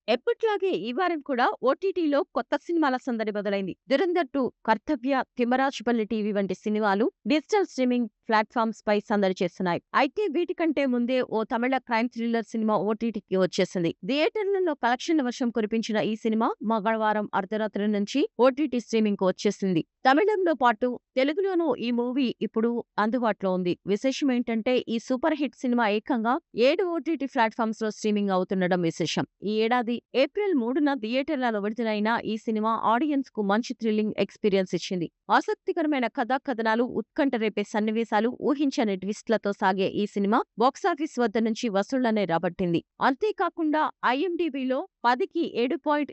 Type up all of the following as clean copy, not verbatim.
ఎప్పట్లాగే ఈ వారం కూడా ఓటీటీలో కొత్త సినిమాల సందడి మొదలైంది. 'దురంధర్ 2', 'కర్తవ్య', 'తిమ్మరాజుపల్లి టీవీ' వంటి సినిమాలు డిజిటల్ స్ట్రీమింగ్ ప్లాట్‌ఫామ్స్ పై సందడి చేస్తున్నాయి. అయితే వీటికంటే ముందే ఓ తమిళ క్రైమ్ థ్రిల్లర్ సినిమా ఓటీటీకి వచ్చేసింది. థియేటర్లలో కలెక్షన్ల వర్షం కురిపించిన ఈ సినిమా మంగళవారం అర్ధరాత్రి నుంచి ఓటీటీ స్ట్రీమింగ్‌కు వచ్చేసింది. తమిళంలో పాటు తెలుగులోనూ ఈ మూవీ ఇప్పుడు అందుబాటులో ఉంది. విశేషమేంటంటే ఈ సూపర్ హిట్ సినిమా ఏకంగా 7 ఓటీటీ ప్లాట్‌ఫామ్స్‌లో స్ట్రీమింగ్ అవుతుండడం విశేషం. ఈ ఏడాది ఏప్రిల్ 3న థియేటర్లలో విడుదలైన ఈ సినిమా ఆడియన్స్‌కు మంచి థ్రిల్లింగ్ ఎక్స్‌పీరియన్స్ ఇచ్చింది. ఆసక్తికరమైన కథా కథనాలు, ఉత్కంఠ రేపే సన్నివేశాలు, ఊహించని ట్విస్ట్‌లతో సాగే ఈ సినిమా బాక్సాఫీస్ వద్ద నుంచి వసూళ్లనే రాబట్టింది. అంతేకాకుండా ఐఎండీబీలో 10కి 7.8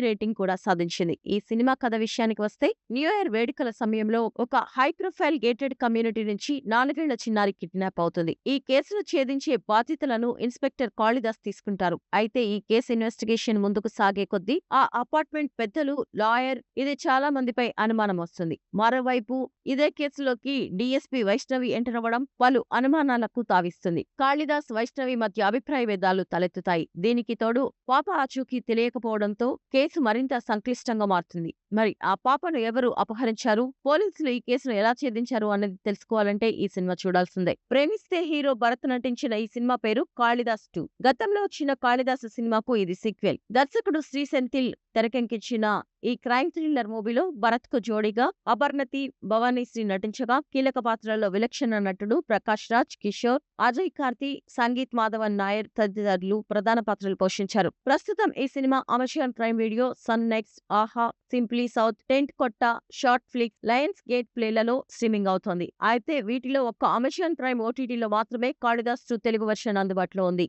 రేటింగ్ కూడా సాధించింది. ఈ సినిమా కథ విషయానికి వస్తే న్యూ ఇయర్ వేడుకల సమయంలో ఒక హై ప్రొఫైల్ గేటెడ్ కమ్యూనిటీ నుంచి 4 ఏళ్ల చిన్నారి కిడ్నాప్ అవుతుంది. ఈ కేసును ఛేదించే బాధ్యతలను ఇన్స్పెక్టర్ కాళిదాస్ తీసుకుంటారు. అయితే ఈ కేసు ఇన్వెస్టిగేషన్ ముందుకు సాగే కొద్దీ ఆ అపార్ట్మెంట్ పెద్దలు, లాయర్ ఇది చాలా మందిపై అనుమానం వస్తుంది. మరోవైపు ఇదే కేసులోకి డీఎస్పీ వైష్ణవి ఎంటర్ అవ్వడం పలు అనుమానాలకు తావిస్తుంది. కాళిదాస్, వైష్ణవి మధ్య అభిప్రాయ భేదాలు తలెత్తుతాయి. దీనికి తోడు పాప ఆచూకీ తెలియకపోవడంతో కేసు మరింత సంక్లిష్టంగా మారుతుంది. మరి ఆ పాపను ఎవరు అపహరించారు, పోలీసులు ఈ కేసును ఎలా ఛేదించారు అన్నది తెలుసుకోవాలంటే ఈ సినిమా చూడాల్సిందే. ప్రేమిస్తే హీరో భరత్ నటించిన ఈ సినిమా పేరు 'కాళిదాస్ 2'. గతంలో వచ్చిన కాళిదాసు సినిమాకు ఇది సీక్వెల్. దర్శకుడు శ్రీ సెంథిల్ తెరకెక్కించిన ఈ క్రైమ్ థ్రిల్లర్ మూవీలో భరత్ కు జోడీగా అపర్ణతి, భవానీశ్రీ నటించగా కీలక పాత్రల్లో విలక్షణ నటుడు ప్రకాష్ రాజ్, కిషోర్, అజయ్ కార్తీ, సంగీత్ మాధవన్ నాయర్ తదితరులు ప్రధాన పాత్రలు పోషించారు. ప్రస్తుతం ఈ cinema Amazon Prime Video, Sun NXT, Aha, Simply South, Tentkotta, Shortflix, Lionsgate ప్లేలలో స్ట్రీమింగ్ అవుతోంది. అయితే వీటిలో ఒక్క అమెజాన్ ప్రైమ్ ఓటీటీలో మాత్రమే కాళిదాస్ 2 తెలుగు వెర్షన్ అందుబాటులో ఉంది.